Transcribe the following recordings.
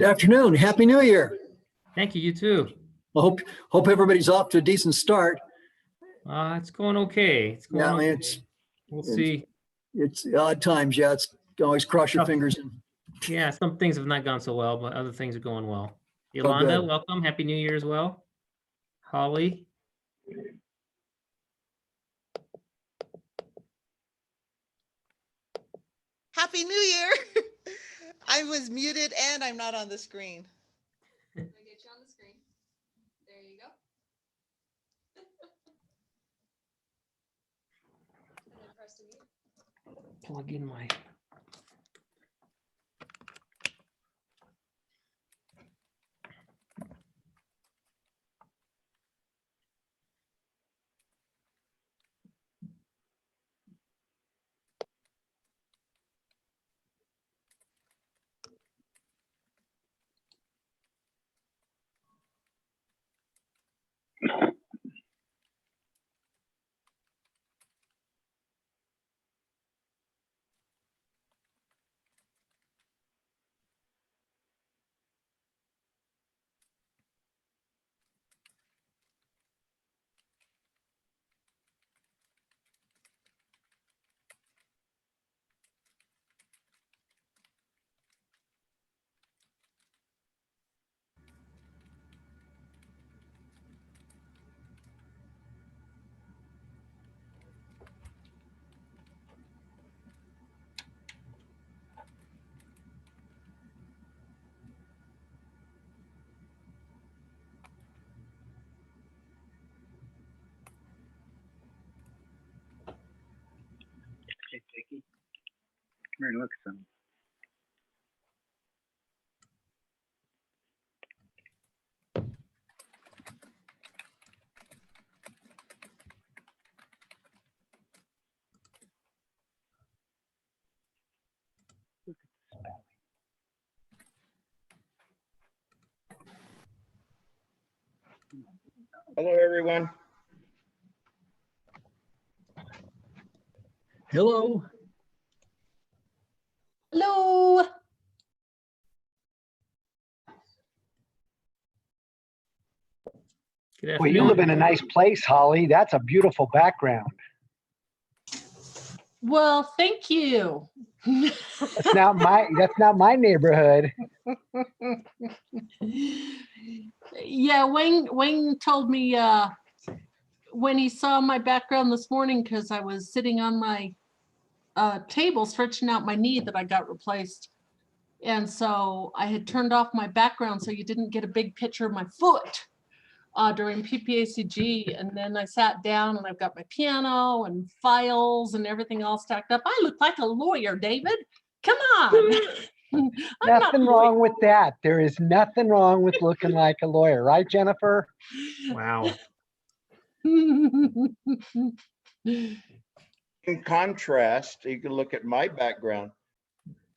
Good afternoon. Happy New Year. Thank you. You too. Well, hope everybody's off to a decent start. It's going okay. It's going Yeah, I mean, okay. We'll see. It's odd times. Yeah, it's always cross your fingers. Yeah, some things have not gone so well, but other things are going well. Oh, Yolanda, good. welcome. Happy New Year as well. Holly. Happy New Year. I was muted and I'm not on the screen. I'm gonna get you on the screen. There you go. And then press to mute. Plug in my. Hey, Vicky. Come here and look some. Hello, everyone. Hello. Hello. Good Well, you live in a nice place, Holly. That's a beautiful background. Well, thank you. That's not my neighborhood. Yeah, Wayne told me when he saw my background this morning, because I was sitting on my table stretching out my knee that I got replaced. And so I had turned off my background so you didn't get a big picture of my foot during PPACG. And then I sat down and I've got my piano and files and everything all stacked up. I look like a lawyer, David. Come on. Nothing wrong with that. There is nothing wrong with looking like a lawyer, right, Jennifer? Wow. In contrast, you can look at my background.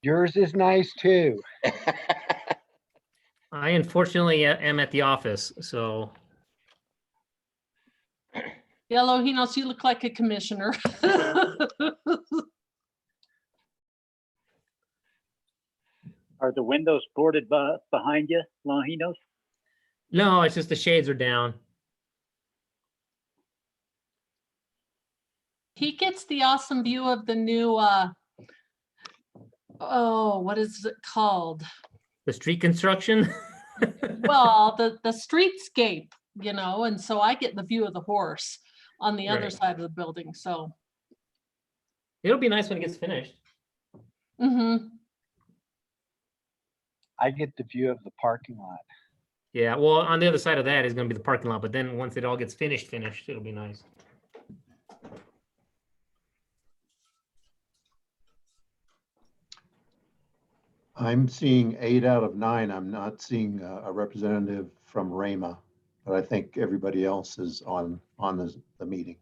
Yours is nice too. I unfortunately am at the office, so. Yellow, he knows you look like a commissioner. Are the windows boarded behind you, Longinos? No, it's just the shades are down. He gets the awesome view of the new, oh, what is it called? The street construction. Well, the streetscape, you know, and so I get the view of the horse on the other Right. side of the building, so. It'll be nice when it gets finished. Mm-hmm. I get the view of the parking lot. Yeah, well, on the other side of that is going to be the parking lot, but then once it all gets finished, it'll be nice. I'm seeing 8 out of 9. I'm not seeing a representative from RAMA, but I think everybody else is on the meeting.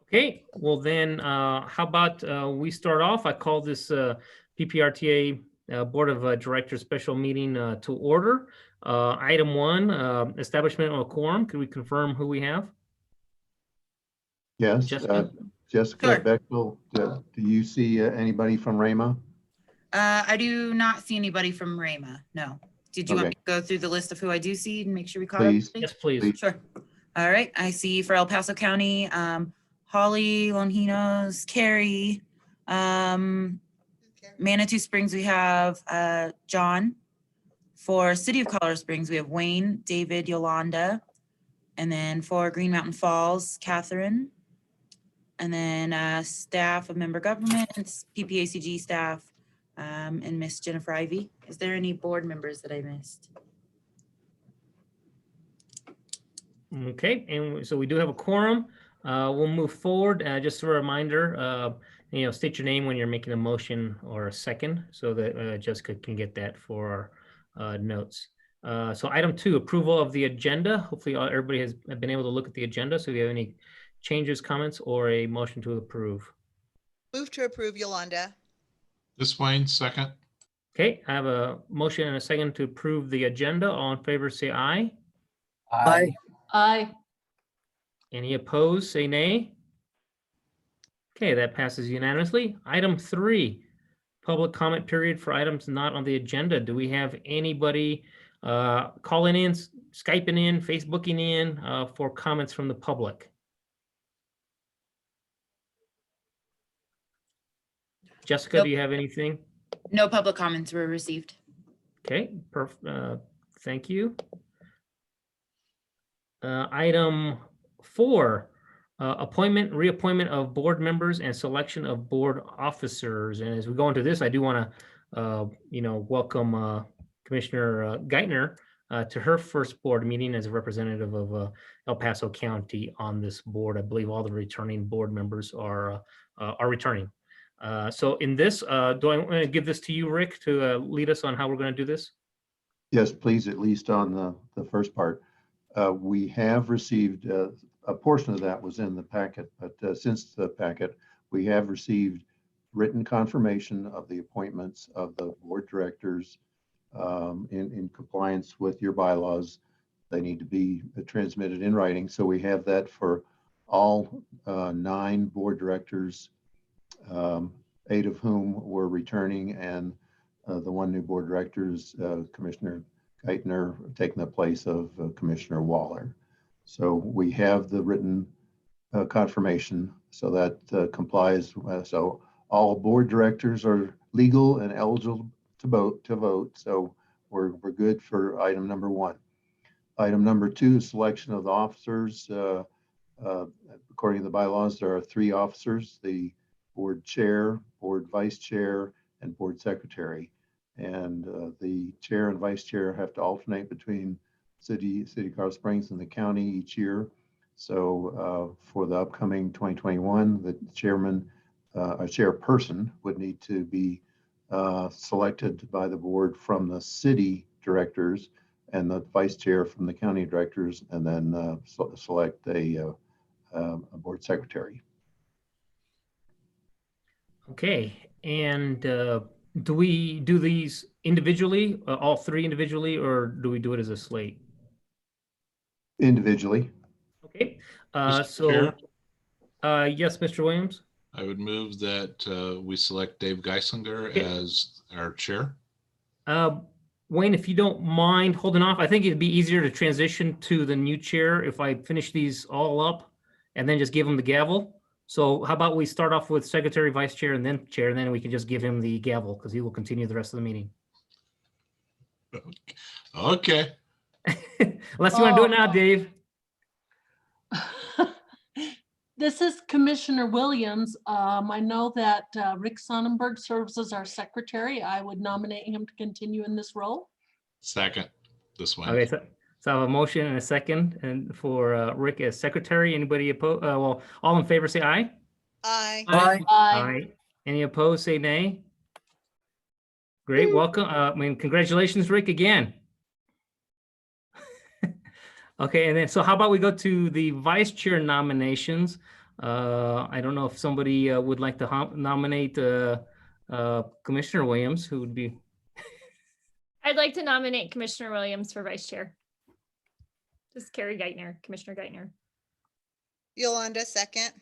Okay, well then, how about we start off? I call this PPRTA Board of Directors special meeting to order. Item 1, establishment of a quorum. Could we confirm who we have? Yes, Jessica? Jessica Sure. Bechtel, do you see anybody from RAMA? I do not see anybody from RAMA, no. Did you want Okay. me to go through the list of who I do see and make sure we call it? Please. Yes, please. Please. Sure. All right. I see for El Paso County, Holly, Longinos, Carrie. Manitou Springs, we have John. For City of Colorado Springs, we have Wayne, David, Yolanda. And then for Green Mountain Falls, Catherine. And then staff of member governments, PPACG staff, and Miss Jennifer Ivy. Is there any board members that I missed? Okay, and so we do have a quorum. We'll move forward. Just a reminder, state your name when you're making a motion or a second so that Jessica can get that for our notes. So item 2, approval of the agenda. Hopefully everybody has been able to look at the agenda. So if you have any changes, comments, or a motion to approve. Move to approve, Yolanda. This Wayne, second. Okay, I have a motion and a second to approve the agenda. All in favor, say aye. Aye. Aye. Any opposed, say nay. Okay, that passes unanimously. Item 3, public comment period for items not on the agenda. Do we have anybody calling in, Skyping in, Facebooking in for comments from the public? Jessica, Nope. do you have anything? No public comments were received. Okay, perfect. Thank you. Item 4, appointment, reappointment of board members and selection of board officers. And as we go into this, I do want to, welcome Commissioner Geithner to her first board meeting as a representative of El Paso County on this board. I believe all the returning board members are returning. So in this, do I want to give this to you, Rick, to lead us on how we're going to do this? Yes, please, at least on the first part. We have received, a portion of that was in the packet, but since the packet, we have received written confirmation of the appointments of the board directors in compliance with your bylaws. They need to be transmitted in writing. So we have that for all 9 board directors, 8 of whom were returning, and the 1 new board director is Commissioner Geithner, taking the place of Commissioner Waller. So we have the written confirmation, so that complies. So all board directors are legal and eligible to vote. So we're good for item number 1. Item number 2 is selection of the officers. According to the bylaws, there are 3 officers: the board chair, board vice chair, and board secretary. And the chair and vice chair have to alternate between City of Colorado Springs and the county each year. So for the upcoming 2021, the chairman, a chairperson would need to be selected by the board from the city directors, and the vice chair from the county directors, and then select a board secretary. Okay, and do we do these individually, all 3 individually, or do we do it as a slate? Individually. Okay, Mr. so, yes, Mr. Williams? I would move that we select Dave Geisinger Okay. as our chair. Wayne, if you don't mind holding off, I think it'd be easier to transition to the new chair if I finish these all up and then just give him the gavel. So how about we start off with secretary, vice chair, and then chair, and then we can just give him the gavel because he will continue the rest of the meeting. Okay. Unless you want to do it now, Dave. This is Commissioner Williams. I know that Rick Sonnenberg serves as our secretary. I would nominate him to continue in this role. Second, this Wayne. Okay, so I have a motion and a second, and for Rick as secretary. Anybody opposed? Well, all in favor, say aye. Aye. Aye. Aye. Any opposed, say nay. Great, welcome. Congratulations, Rick, again. Okay, and then, so how about we go to the vice chair nominations? I don't know if somebody would like to nominate Commissioner Williams, who would be. I'd like to nominate Commissioner Williams for vice chair. Just Carrie Geithner, Commissioner Geithner. Yolanda, second.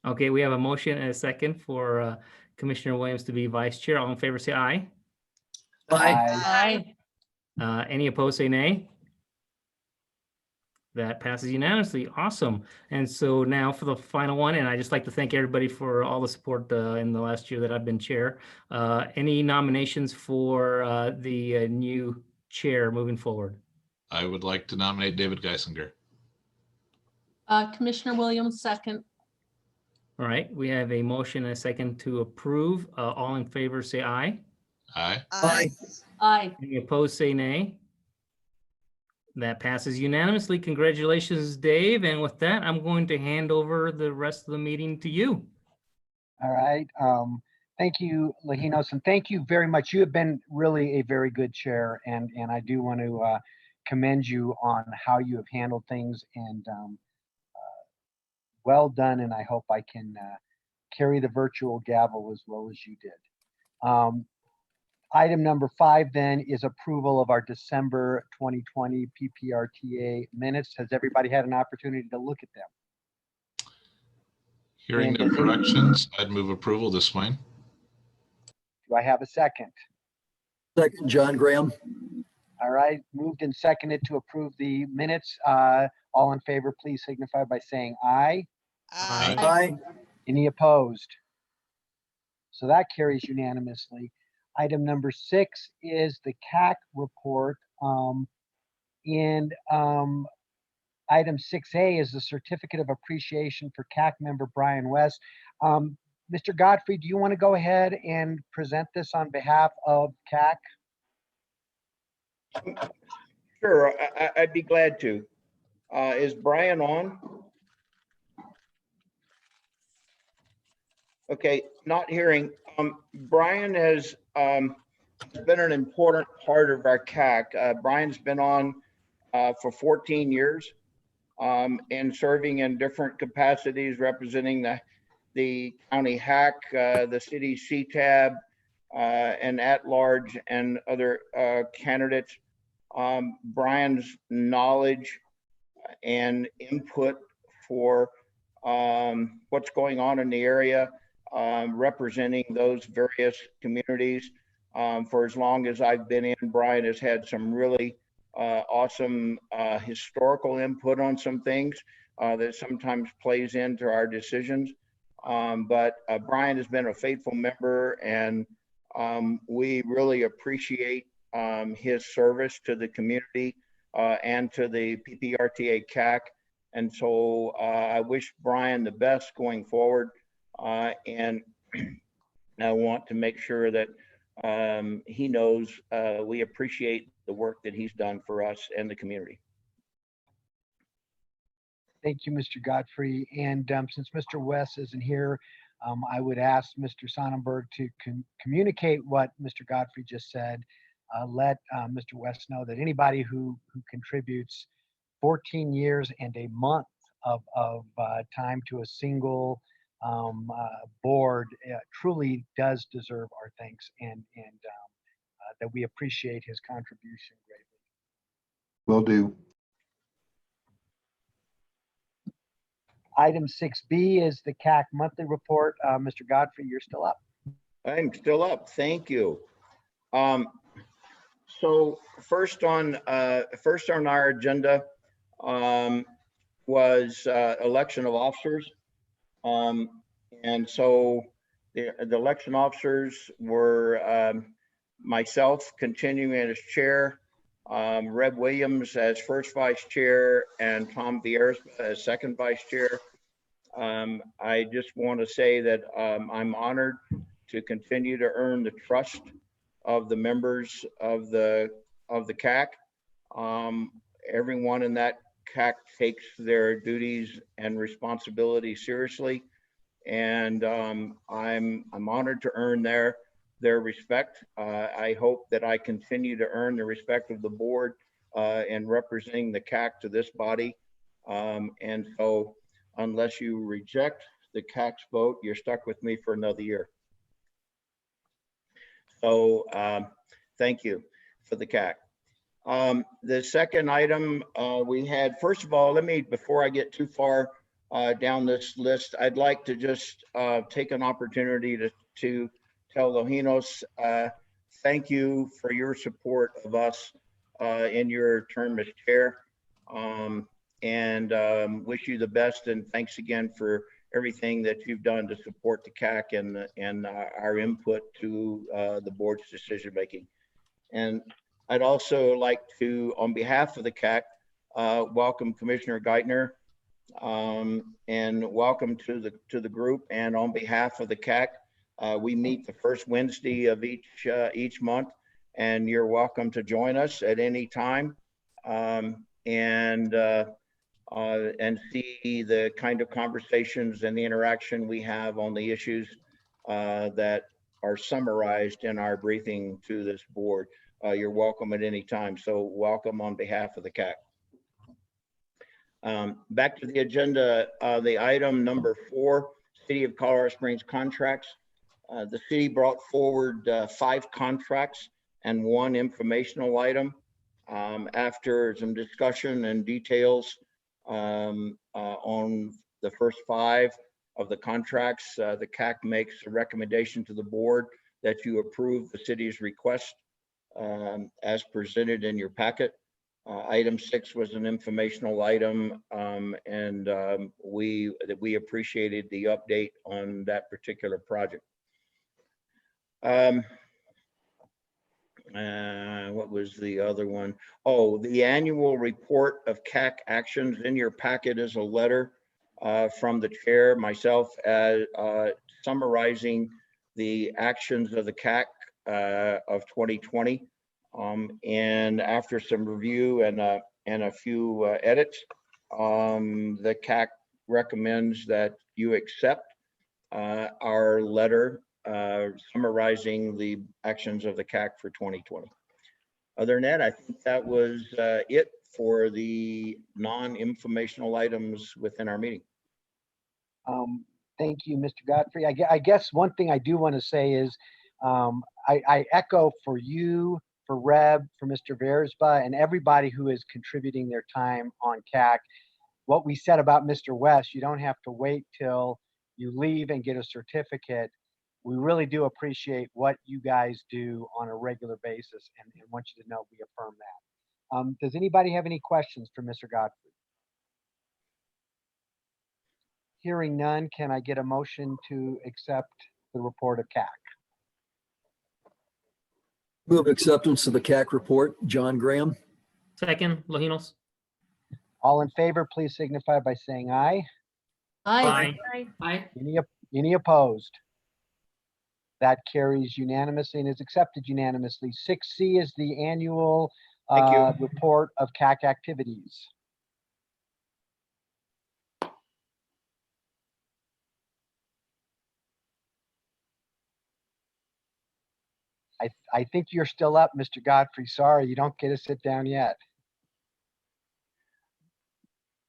Okay, we have a motion and a second for Commissioner Williams to be vice chair. All in favor, say aye. Aye. Aye. Any opposed, say nay. That passes unanimously. Awesome. And so now for the final one, and I just like to thank everybody for all the support in the last year that I've been chair. Any nominations for the new chair moving forward? I would like to nominate David Geisinger. Commissioner Williams, second. All right, we have a motion and a second to approve. All in favor, say aye. Aye. Aye. Aye. Any opposed, say nay. That passes unanimously. Congratulations, Dave. And with that, I'm going to hand over the rest of the meeting to you. All right. Thank you, Lahinos, and thank you very much. You have been really a very good chair, and I do want to commend you on how you have handled things, and well done. And I hope I can carry the virtual gavel as well as you did. Item number 5 then is approval of our December 2020 PPRTA minutes. Has everybody had an opportunity to look at them? Hearing no corrections, I'd move approval this Wayne. Do I have a second? Second, John Graham. All right, moved and seconded to approve the minutes. All in favor, please signify by saying aye. Aye. Aye. Any opposed? So that carries unanimously. Item number 6 is the CAC report. And item 6A is the certificate of appreciation for CAC member Brian West. Mr. Godfrey, do you want to go ahead and present this on behalf of CAC? Sure, I'd be glad to. Is Brian on? Okay, not hearing. Brian has been an important part of our CAC. Brian's been on for 14 years and serving in different capacities, representing the county HAC, the city CTAB, and at large and other candidates. Brian's knowledge and input for what's going on in the area, representing those various communities. For as long as I've been in, Brian has had some really awesome historical input on some things that sometimes plays into our decisions. But Brian has been a faithful member, and we really appreciate his service to the community and to the PPRTA CAC. And so I wish Brian the best going forward. And I want to make sure that he knows we appreciate the work that he's done for us and the community. Thank you, Mr. Godfrey. And since Mr. West isn't here, I would ask Mr. Sonnenberg to communicate what Mr. Godfrey just said. Let Mr. West know that anybody who contributes 14 years and a month of time to a single board truly does deserve our thanks, and that we appreciate his contribution greatly. Will do. Item 6B is the CAC monthly report. Mr. Godfrey, you're still up. I'm still up. Thank you. So first on our agenda was election of officers. And so the election officers were myself continuing as chair, Reb Williams as first vice chair, and Tom Vieira as second vice chair. I just want to say that I'm honored to continue to earn the trust of the members of the CAC. Everyone in that CAC takes their duties and responsibilities seriously, and I'm honored to earn their respect. I hope that I continue to earn the respect of the board in representing the CAC to this body. And so unless you reject the CAC's vote, you're stuck with me for another year. So thank you for the CAC. The second item we had, first of all, before I get too far down this list, I'd like to just take an opportunity to tell Lojinos, thank you for your support of us in your term as chair. Wish you the best, and thanks again for everything that you've done to support the CAC and our input to the board's decision making. And I'd also like to, on behalf of the CAC, welcome Commissioner Geithner, and welcome to the group. And on behalf of the CAC, we meet the first Wednesday of each month, and you're welcome to join us at any time, and see the kind of conversations and the interaction we have on the issues that are summarized in our briefing to this board. You're welcome at any time. So welcome on behalf of the CAC. Back to the agenda, the item number 4, City of Colorado Springs contracts. The city brought forward 5 contracts and 1 informational item. After some discussion and details on the first 5 of the contracts, the CAC makes a recommendation to the board that you approve the city's request as presented in your packet. Item 6 was an informational item, and we appreciated the update on that particular project. What was the other one? Oh, the annual report of CAC actions. In your packet is a letter from the chair, myself, summarizing the actions of the CAC of 2020. And after some review and a few edits, the CAC recommends that you accept our letter summarizing the actions of the CAC for 2020. Other than that, I think that was it for the non-informational items within our meeting. Thank you, Mr. Godfrey. I guess one thing I do want to say is I echo for you, for Reb, for Mr. Versba, and everybody who is contributing their time on CAC. What we said about Mr. West, you don't have to wait till you leave and get a certificate. We really do appreciate what you guys do on a regular basis, and want you to know we affirm that. Does anybody have any questions for Mr. Godfrey? Hearing none, can I get a motion to accept the report of CAC? Move acceptance of the CAC report. John Graham. Second, Lojinos. All in favor, please signify by saying aye. Aye. Aye. Any opposed? That carries unanimously and is accepted unanimously. 6C is the annual Thank you. report of CAC activities. I think you're still up, Mr. Godfrey. Sorry, you don't get to sit down yet.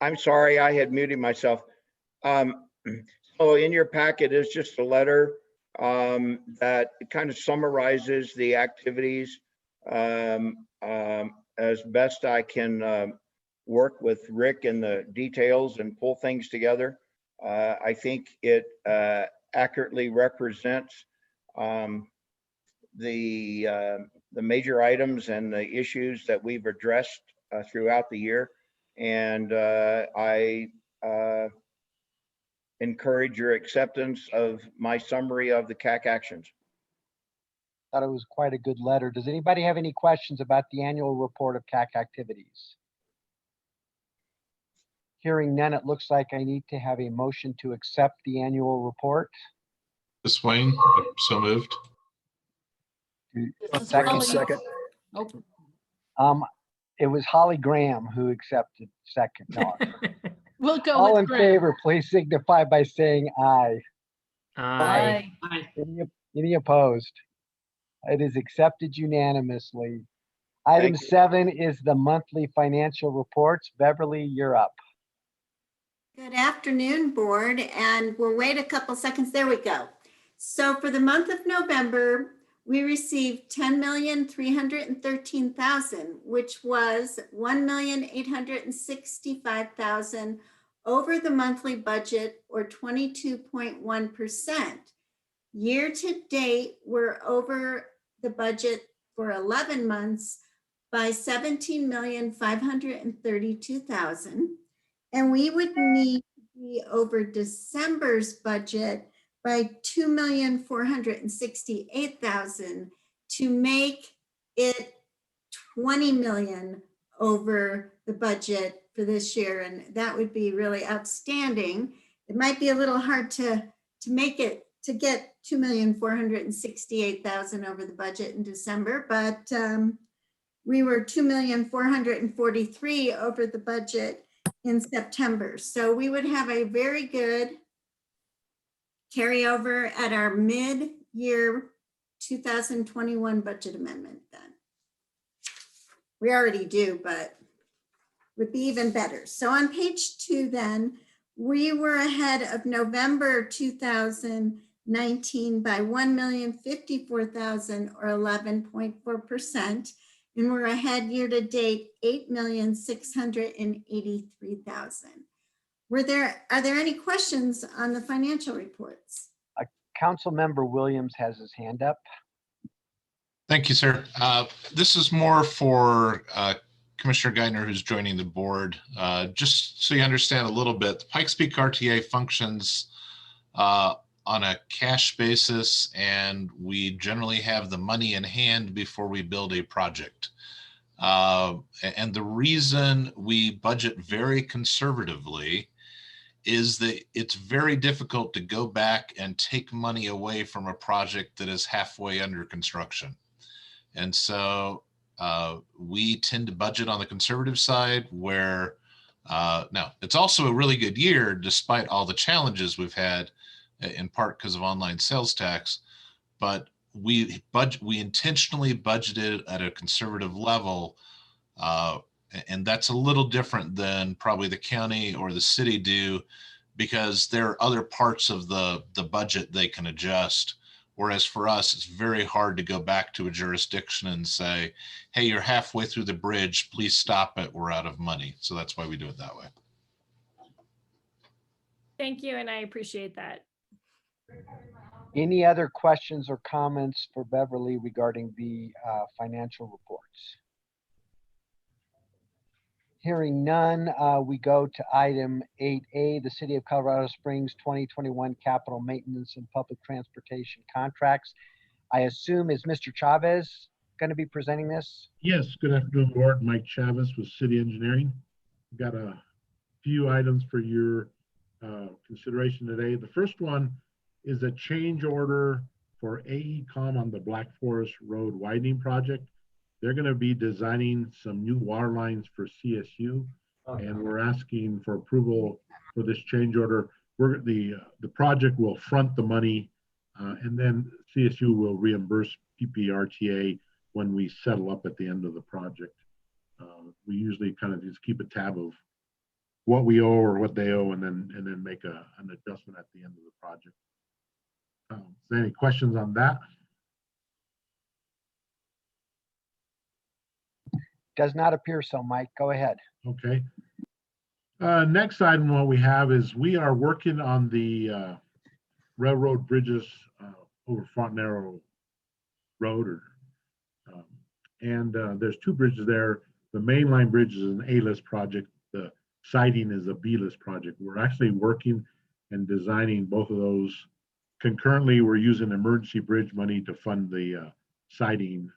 I'm sorry, I had muted myself. So in your packet is just a letter that kind of summarizes the activities as best I can work with Rick in the details and pull things together. I think it accurately represents the major items and the issues that we've addressed throughout the year. And I encourage your acceptance of my summary of the CAC actions. Thought it was quite a good letter. Does anybody have any questions about the annual report of CAC activities? Hearing none, it looks like I need to have a motion to accept the annual report. This Wayne, so moved. This is Second. Holly. Second. Oh, It was Holly Graham who accepted second. No. we'll go All with in Graham. favor, please signify by saying aye. Aye. Any opposed? It is accepted unanimously. Item Thank you. 7 is the monthly financial reports. Beverly, you're up. Good afternoon, board, and we'll wait a couple seconds. There we go. So for the month of November, we received $10,313,000, which was $1,865,000 over the monthly budget, or 22.1%. Year to date, we're over the budget for 11 months by 17,532,000. And we would need to be over December's budget by 2,468,000 to make it 20 million over the budget for this year. And that would be really outstanding. It might be a little hard to make it, to get 2,468,000 over the budget in December, but we were 2,443,000 over the budget in September. So we would have a very good carryover at our mid-year 2021 budget amendment then. We already do, but would be even better. So on page 2 then, we were ahead of November 2019 by 1,054,000 or 11.4%. And we're ahead year to date 8,683,000. Are there any questions on the financial reports? Council Member Williams has his hand up. Thank you, sir. This is more for Commissioner Geithner, who's joining the board. Just so you understand a little bit, the Pikes Peak RTA functions on a cash basis, and we generally have the money in hand before we build a project. And the reason we budget very conservatively is that it's very difficult to go back and take money away from a project that is halfway under construction. And so we tend to budget on the conservative side where now it's also a really good year despite all the challenges we've had, in part because of online sales tax, but we intentionally budgeted at a conservative level, and that's a little different than probably the county or the city do, because there are other parts of the budget they can adjust. Whereas for us, it's very hard to go back to a jurisdiction and say, hey, you're halfway through the bridge, please stop it, we're out of money. So that's why we do it that way. Thank you, and I appreciate that. Any other questions or comments for Beverly regarding the financial reports? Hearing none, we go to item 8A, the City of Colorado Springs 2021 Capital Maintenance and Public Transportation Contracts. I assume is Mr. Chavez going to be presenting this? Yes, good afternoon, Board. Mike Chavez with City Engineering. We've got a few items for your consideration today. The first one is a change order for AECom on the Black Forest Road widening project. They're going to be designing some new water lines for CSU, and we're asking for approval for this change order. The project will front the money, and then CSU will reimburse PPRTA when we settle up at the end of the project. We usually kind of just keep a tab of what we owe or what they owe, and then make an adjustment at the end of the project. Is there any questions on that? Does not appear so, Mike. Go ahead. Okay. Next item, what we have is we are working on the railroad bridges over Fontenaro Road, and there's two bridges there. The mainline bridge is an A-list project. The siding is a B-list project. We're actually working and designing both of those concurrently. We're using emergency bridge money to fund the siding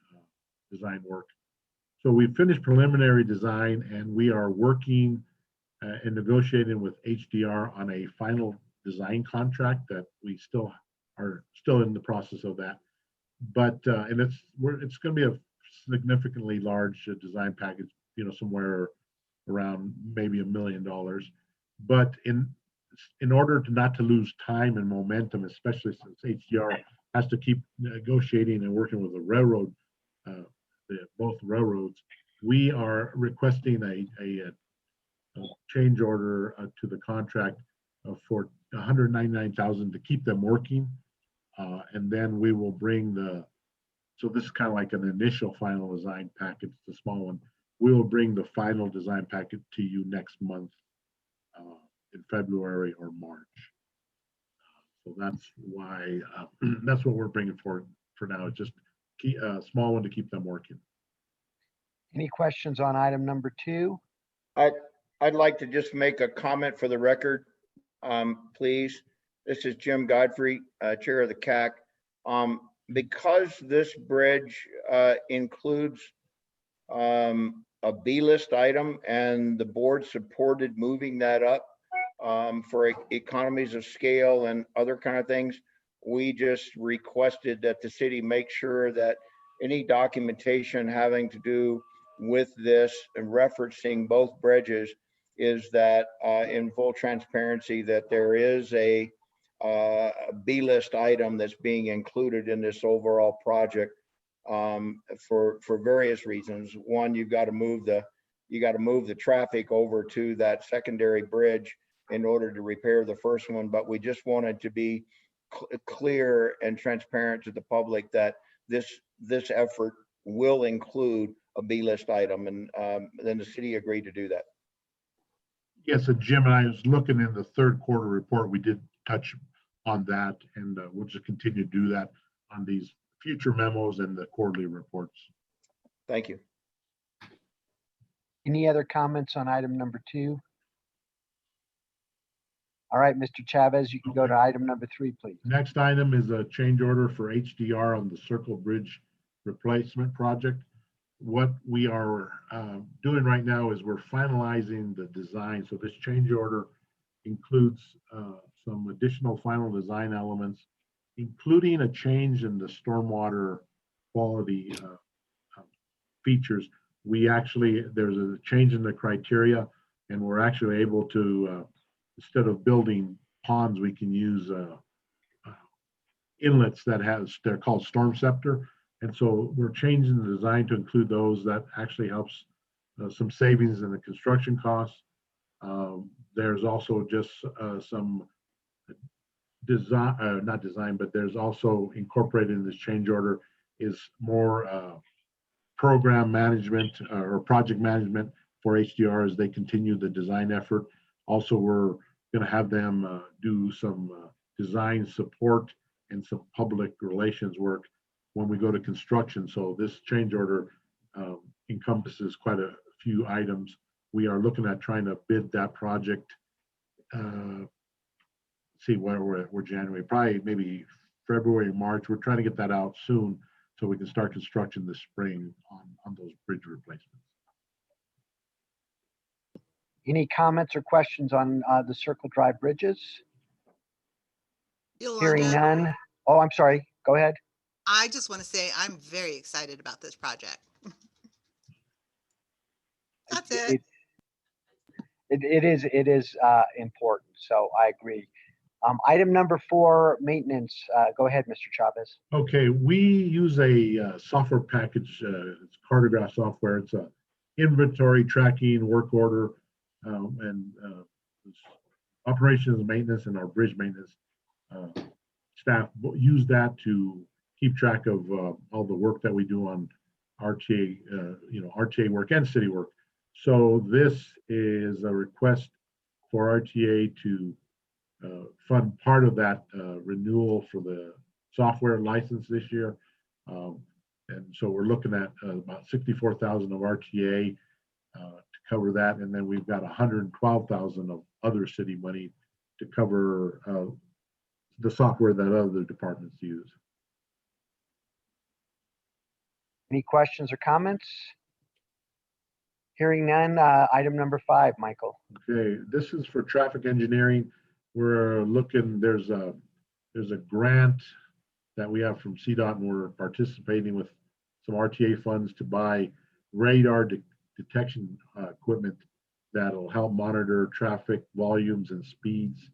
design work. So we finished preliminary design, and we are working and negotiating with HDR on a final design contract that we are still in the process of that. But and it's going to be a significantly large design package, somewhere around maybe $1 million. But in order not to lose time and momentum, especially since HDR has to keep negotiating and working with the railroad, both railroads, we are requesting a change order to the contract for $199,000 to keep them working, and then we will bring so this is kind of like an initial final design package, the small one. We will bring the final design package to you next month in February or March. So that's why that's what we're bringing for now. It's just a small one to keep them working. Any questions on item number 2? I'd like to just make a comment for the record, please. This is Jim Godfrey, Chair of the CAC. Because this bridge includes a B-list item and the board supported moving that up for economies of scale and other kind of things, we just requested that the city make sure that any documentation having to do with this and referencing both bridges is that in full transparency that there is a B-list item that's being included in this overall project for various reasons. One, you got to move the traffic over to that secondary bridge in order to repair the first one. But we just wanted to be clear and transparent to the public that this effort will include a B-list item, and then the city agreed to do that. Yes, and Jim and I was looking in the third quarter report, we did touch on that, and we'll just continue to do that on these future memos and the quarterly reports. Thank you. Any other comments on item number 2? All right, Mr. Chavez, you can go to item number 3, please. Next item is a change order for HDR on the Circle Bridge replacement project. What we are doing right now is we're finalizing the design. So this change order includes some additional final design elements, including a change in the stormwater quality features. There's a change in the criteria, and we're actually able to, instead of building ponds, we can use inlets they're called storm scepter. And so we're changing the design to include those. That actually helps some savings in the construction costs. There's also just some design, not design, but there's also incorporated in this change order is more program management or project management for HDR as they continue the design effort. Also, we're going to have them do some design support and some public relations work when we go to construction. So this change order encompasses quite a few items. We are looking at trying to bid that project. See where we're January, probably maybe February, March. We're trying to get that out soon so we can start construction this spring on those bridge replacements. Any comments or questions on the Circle Drive bridges? Hearing none. Oh, I'm sorry. Go ahead. I just want to say I'm very excited about this project. That's it. It is important, so I agree. Item number 4, maintenance. Go ahead, Mr. Chavez. Okay, we use a software package. It's Cartograph software. It's a inventory tracking work order and operations and maintenance, and our bridge maintenance staff use that to keep track of all the work that we do on RTA, RTA work and city work. So this is a request for RTA to fund part of that renewal for the software license this year. And so we're looking at about 64,000 of RTA to cover that. And then we've got 112,000 of other city money to cover the software that other departments use. Any questions or comments? Hearing none, item number 5, Michael. Okay, this is for traffic engineering. We're looking, there's a grant that we have from CDOT, and we're participating with some RTA funds to buy radar detection equipment that'll help monitor traffic volumes and speeds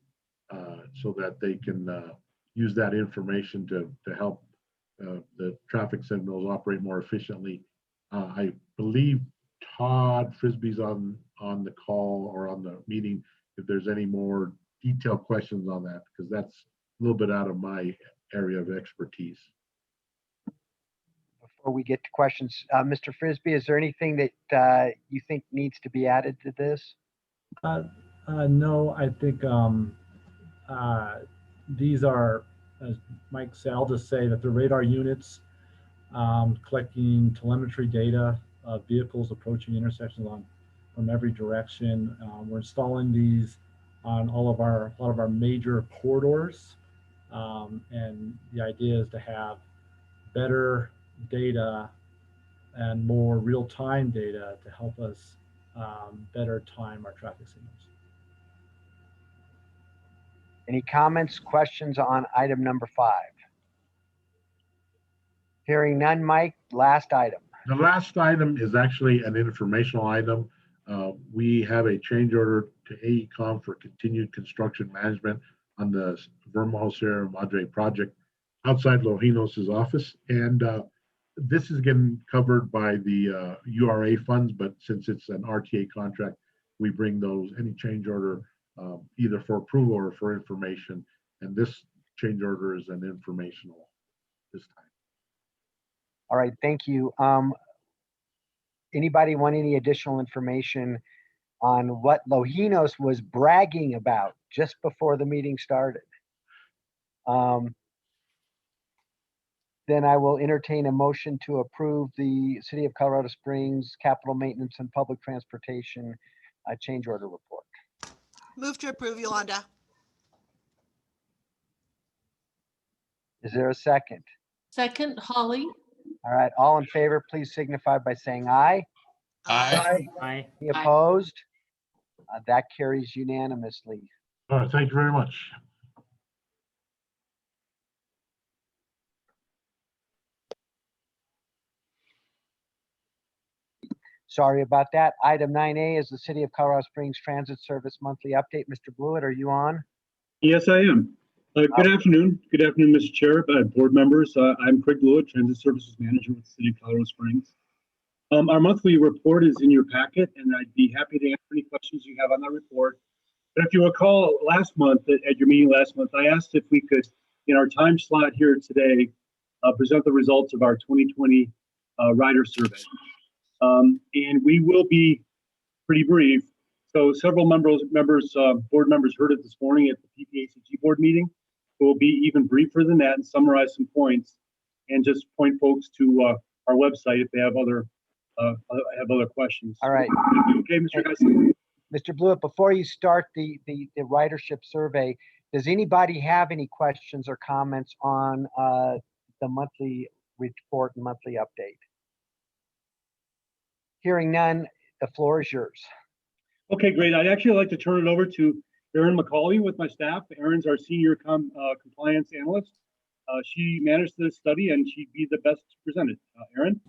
so that they can use that information to help the traffic signals operate more efficiently. I believe Todd Frisbee's on the call or on the meeting if there's any more detailed questions on that, because that's a little bit out of my area of expertise. Before we get to questions, Mr. Frisbee, is there anything that you think needs to be added to this? No, I think these are, as Mike said, I'll just say that the radar units collecting telemetry data vehicles approaching intersections from every direction. We're installing these on a lot of our major corridors. And the idea is to have better data and more real-time data to help us better time our traffic signals. Any comments, questions on item number 5? Hearing none, Mike, last item. The last item is actually an informational item. We have a change order to AECom for continued construction management on the Vermont Sierra Madre project outside Lojinos' office. And this is getting covered by the URA funds, but since it's an RTA contract, we bring those, any change order, either for approval or for information. And this change order is an informational this time. All right, thank you. Anybody want any additional information on what Lojinos was bragging about just before the meeting started? Then I will entertain a motion to approve the City of Colorado Springs Capital Maintenance and Public Transportation change order report. Move to approve, Yolanda. Is there a second? Second, Holly. All right, all in favor, please signify by saying aye. Aye. Aye. Any opposed? That carries unanimously. All right, thank you very much. Sorry about that. Item 9A is the City of Colorado Springs Transit Service monthly update. Mr. Blewett, are you on? Yes, I am. Good afternoon. Good afternoon, Mr. Chair, board members. I'm Craig Blewett, Transit Services Manager with the City of Colorado Springs. Our monthly report is in your packet, and I'd be happy to answer any questions you have on that report. But if you recall, last month, at your meeting last month, I asked if we could, in our time slot here today, present the results of our 2020 rider survey. And we will be pretty brief. So several board members heard it this morning at the PPACG board meeting. We'll be even briefer than that and summarize some points and just point folks to our website if they have other questions. All right. Okay, Mr. Geisler. Mr. Blewett, before you start the ridership survey, does anybody have any questions or comments on the monthly report and monthly update? Hearing none, the floor is yours. Okay, great. I'd actually like to turn it over to Erin McCauley with my staff. Erin's our senior compliance analyst. She managed this study and she'd be the best to present it. Erin?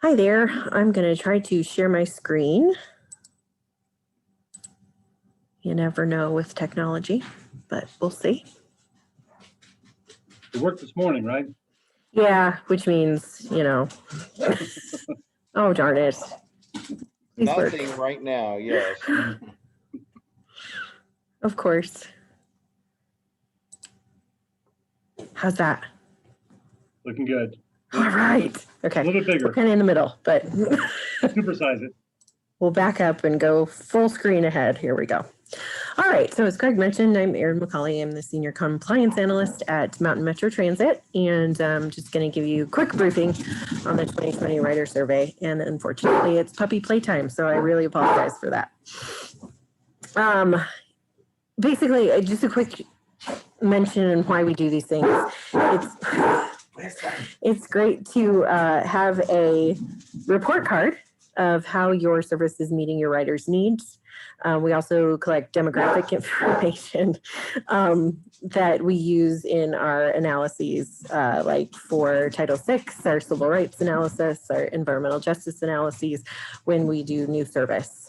Hi there. I'm going to try to share my screen. You never know with technology, but we'll see. It worked this morning, right? Yeah, which means, you know, oh, darn it. Please work. Nothing right now, yes. Of course. How's that? Looking good. All right. Okay. A little bit bigger. We're kind of in the middle, but Supersize it. we'll back up and go full screen ahead. Here we go. All right. So as Craig mentioned, I'm Erin McCauley. I'm the Senior Compliance Analyst at Mountain Metro Transit. And I'm just going to give you a quick briefing on the 2020 Rider Survey. And unfortunately, it's puppy playtime. So I really apologize for that. Basically, just a quick mention on why we do these things. It's great to have a report card of how your service is meeting your riders' needs. We also collect demographic information that we use in our analyses, like for Title VI, our civil rights analysis, our environmental justice analyses, when we do new service.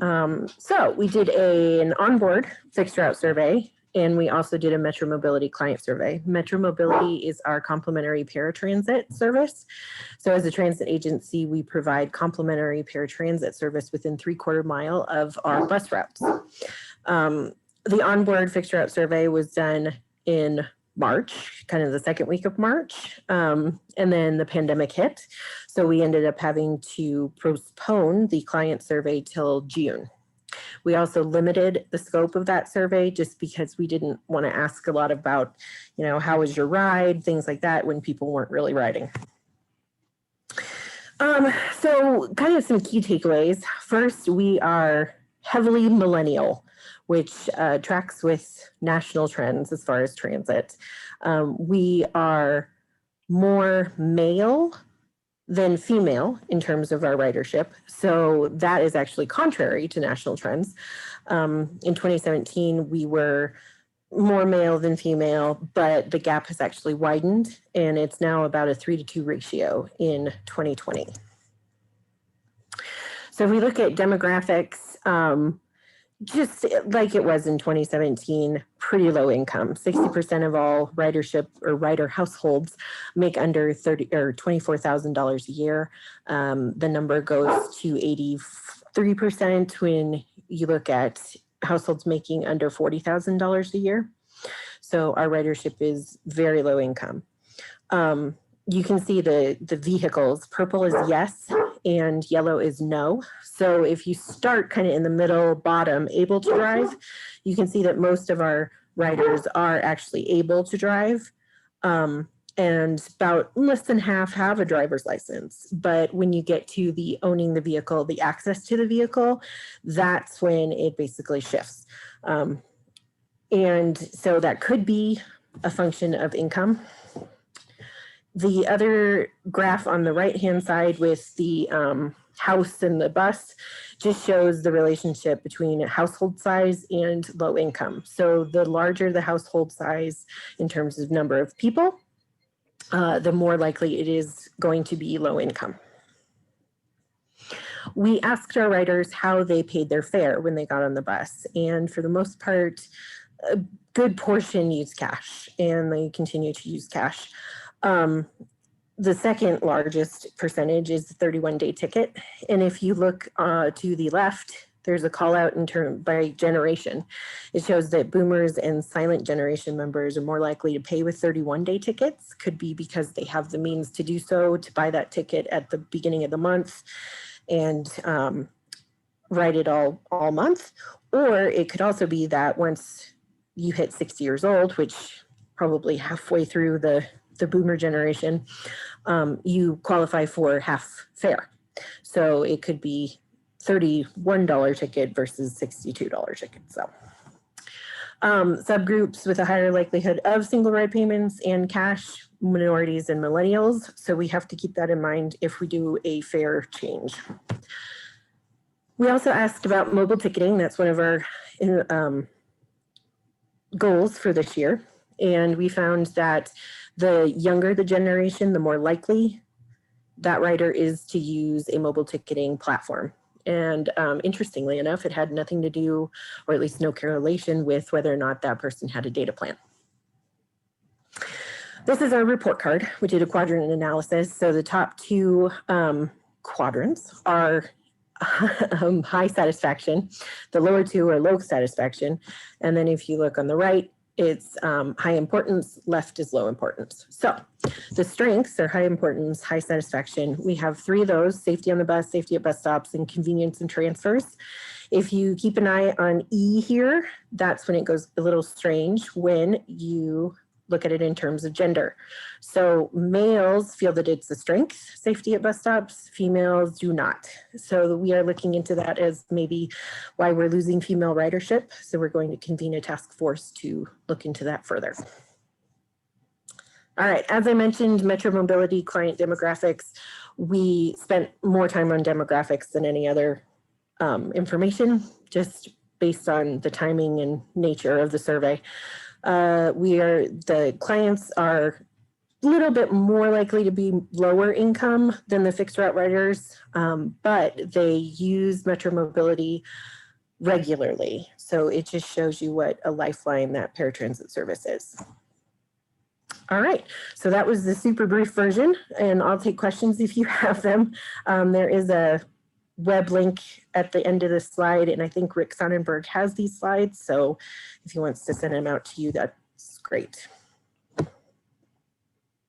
So we did an onboard fixed route survey, and we also did a Metro Mobility client survey. Metro Mobility is our complimentary paratransit service. So as a transit agency, we provide complimentary paratransit service within 3/4 mile of our bus routes. The onboard fixed route survey was done in March, kind of the second week of March, and then the pandemic hit. So we ended up having to postpone the client survey till June. We also limited the scope of that survey just because we didn't want to ask a lot about, you know, how was your ride, things like that when people weren't really riding. So kind of some key takeaways. First, we are heavily millennial, which tracks with national trends as far as transit. We are more male than female in terms of our ridership. So that is actually contrary to national trends. In 2017, we were more male than female, but the gap has actually widened and it's now about a 3-to-2 ratio in 2020. So if we look at demographics, just like it was in 2017, pretty low income. 60% of all ridership or rider households make under $30,000 or $24,000 a year. The number goes to 83% when you look at households making under $40,000 a year. So our ridership is very low income. You can see the vehicles. Purple is yes and yellow is no. So if you start kind of in the middle bottom, able to drive, you can see that most of our riders are actually able to drive. And about less than half have a driver's license. But when you get to the owning the vehicle, the access to the vehicle, that's when it basically shifts. And so that could be a function of income. The other graph on the right-hand side with the house and the bus just shows the relationship between household size and low income. So the larger the household size in terms of number of people, the more likely it is going to be low income. We asked our riders how they paid their fare when they got on the bus. And for the most part, a good portion used cash and they continue to use cash. The second largest percentage is the 31-day ticket. And if you look to the left, there's a call out in term by generation. It shows that boomers and silent generation members are more likely to pay with 31-day tickets. Could be because they have the means to do so, to buy that ticket at the beginning of the month and ride it all month. Or it could also be that once you hit 60 years old, which probably halfway through the boomer generation, you qualify for half fare. So it could be $31 ticket versus $62 ticket. So subgroups with a higher likelihood of single ride payments and cash, minorities and millennials. So we have to keep that in mind if we do a fare change. We also asked about mobile ticketing. That's one of our goals for this year. And we found that the younger the generation, the more likely that rider is to use a mobile ticketing platform. And interestingly enough, it had nothing to do, or at least no correlation with whether or not that person had a data plan. This is our report card. We did a quadrant analysis. So the top two quadrants are high satisfaction. The lower two are low satisfaction. And then if you look on the right, it's high importance, left is low importance. So the strengths are high importance, high satisfaction. We have three of those: safety on the bus, safety at bus stops, and convenience and transfers. If you keep an eye on E here, that's when it goes a little strange when you look at it in terms of gender. So males feel that it's a strength, safety at bus stops, females do not. So we are looking into that as maybe why we're losing female ridership. So we're going to convene a task force to look into that further. All right, as I mentioned, Metro Mobility client demographics, we spent more time on demographics than any other information, just based on the timing and nature of the survey. The clients are a little bit more likely to be lower income than the fixed route riders, but they use Metro Mobility regularly. So it just shows you what a lifeline that paratransit service is. All right, so that was the super brief version, and I'll take questions if you have them. There is a web link at the end of the slide, and I think Rick Sonnenberg has these slides, so if he wants to send them out to you, that's great.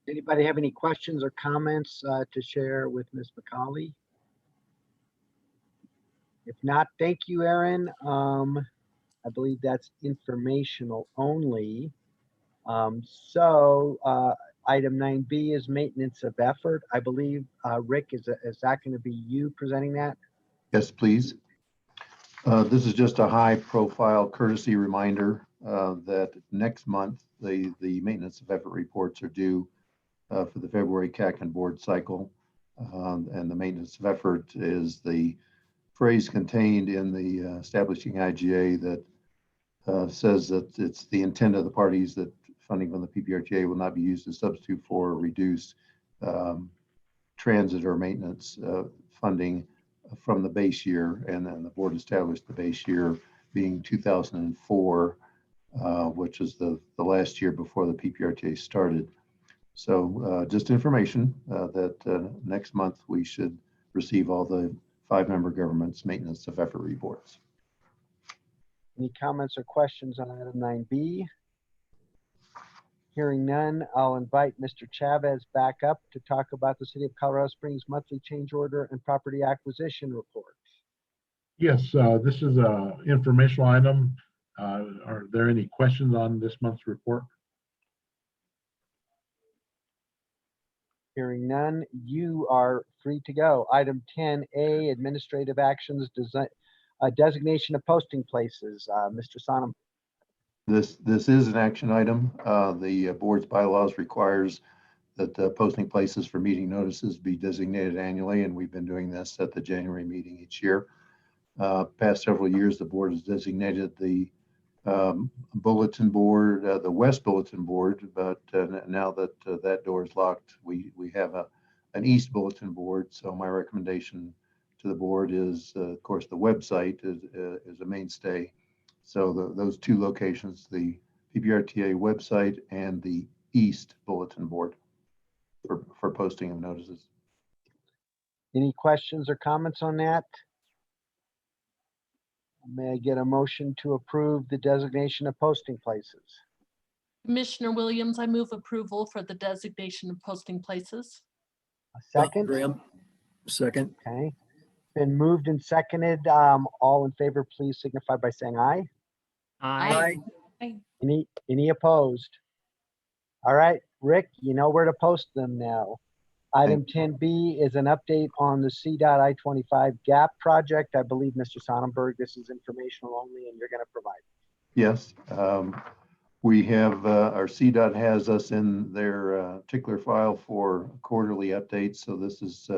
Anybody have any questions or comments to share with Ms. McCauley? If not, thank you, Erin. I believe that's informational only. So Item 9B is maintenance of effort. I believe, Rick, is that going to be you presenting that? Yes, please. This is just a high-profile courtesy reminder that next month, the maintenance of effort reports are due for the February CAC and board cycle. And the maintenance of effort is the phrase contained in the establishing IGA that says that it's the intent of the parties that funding from the PPRTA will not be used to substitute for or reduce transit or maintenance funding from the base year. And then the board established the base year being 2004, which is the last year before the PPRTA started. So just information that next month we should receive all the 5-member governments maintenance of effort reports. Any comments or questions on item 9B? Hearing none, I'll invite Mr. Chavez back up to talk about the City of Colorado Springs monthly change order and property acquisition report. Yes, this is a informational item. Are there any questions on this month's report? Hearing none, you are free to go. Item 10A, administrative actions, designation of posting places. Mr. Sonam. This is an action item. The board's bylaws requires that posting places for meeting notices be designated annually, and we've been doing this at the January meeting each year. Past several years, the board has designated the bulletin board, the West Bulletin Board, but now that that door is locked, we have an East Bulletin Board. So my recommendation to the board is, of course, the website is a mainstay. So those two locations, the PPRTA website and the East Bulletin Board for posting of notices. Any questions or comments on that? May I get a motion to approve the designation of posting places? Commissioner Williams, I move approval for the designation of posting places. A second? Graham, second. Okay. Been moved and seconded. All in favor, please signify by saying aye. Aye. Any opposed? All right, Rick, you know where to post them now. Item 10B is an update on the CDOT I-25 gap project. I believe, Mr. Sonnenberg, this is informational only and you're going to provide. Yes, we have, our CDOT has us in their tickler file for quarterly updates. So this is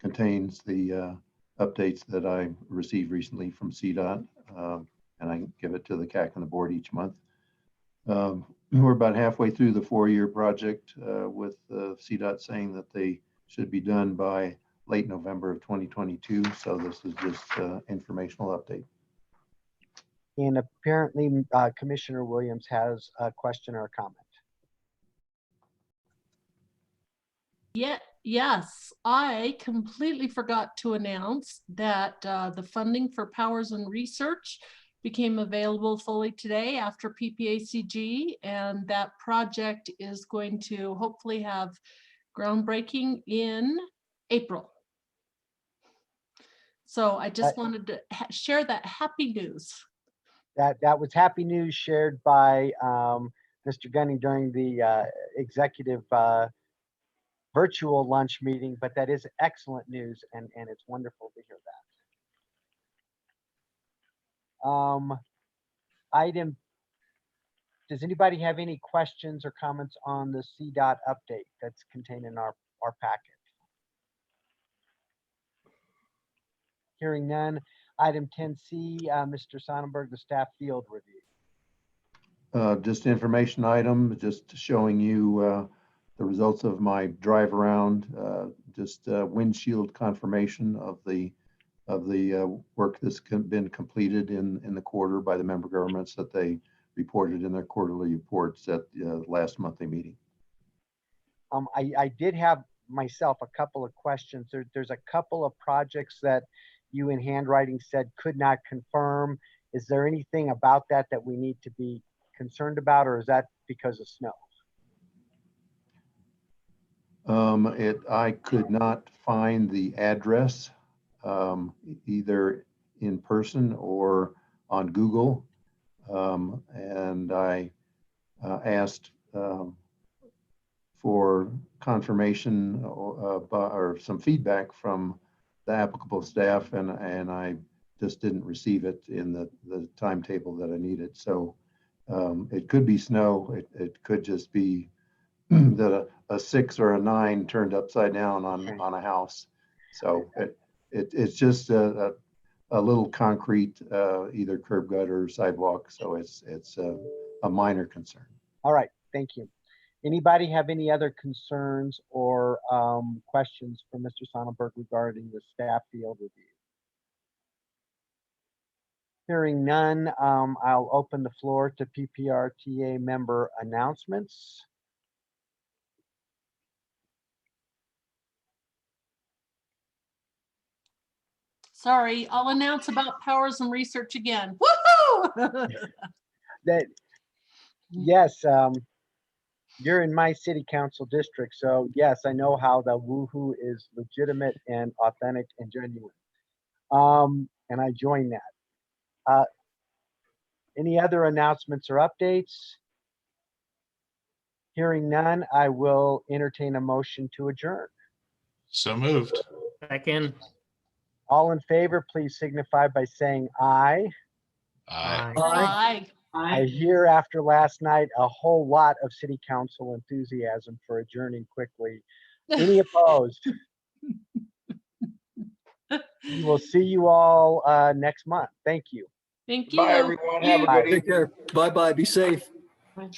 contains the updates that I received recently from CDOT, and I give it to the CAC and the board each month. We're about halfway through the 4-year project with CDOT saying that they should be done by late November of 2022. So this is just informational update. And apparently Commissioner Williams has a question or a comment. Yes, I completely forgot to announce that the funding for Powers and Research became available fully today after PPACG, and that project is going to hopefully have groundbreaking in April. So I just wanted to share that happy news. That was happy news shared by Mr. Gunning during the executive virtual lunch meeting, but that is excellent news, and it's wonderful to hear that. Does anybody have any questions or comments on the CDOT update that's contained in our packet? Hearing none. Item 10C, Mr. Sonnenberg, the staff field review. Just information item, just showing you the results of my drive around, just windshield confirmation of the work that's been completed in the quarter by the member governments that they reported in their quarterly reports at the last monthly meeting. I did have myself a couple of questions. There's a couple of projects that you in handwriting said could not confirm. Is there anything about that we need to be concerned about, or is that because of snow? I could not find the address either in person or on Google, and I asked for confirmation or some feedback from the applicable staff, and I just didn't receive it in the timetable that I needed. So it could be snow. It could just be that a 6 or a 9 turned upside down on a house. So it's just a little concrete, either curb gutter or sidewalk. So it's a minor concern. All right, thank you. Anybody have any other concerns or questions for Mr. Sonnenberg regarding the staff field review? Hearing none, I'll open the floor to PPRTA member announcements. Sorry, I'll announce about powers and research again. Woohoo! Yes, you're in my city council district, so yes, I know how the woohoo is legitimate and authentic and genuine. And I join that. Any other announcements or updates? Hearing none, I will entertain a motion to adjourn. So moved. Second. All in favor, please signify by saying aye. Aye. Aye. I hear after last night a whole lot of city council enthusiasm for adjourning quickly. Any opposed? We will see you all next month. Thank you. Thank you. Bye, everyone. Have a good evening. Take care. Bye-bye. Be safe. Bye.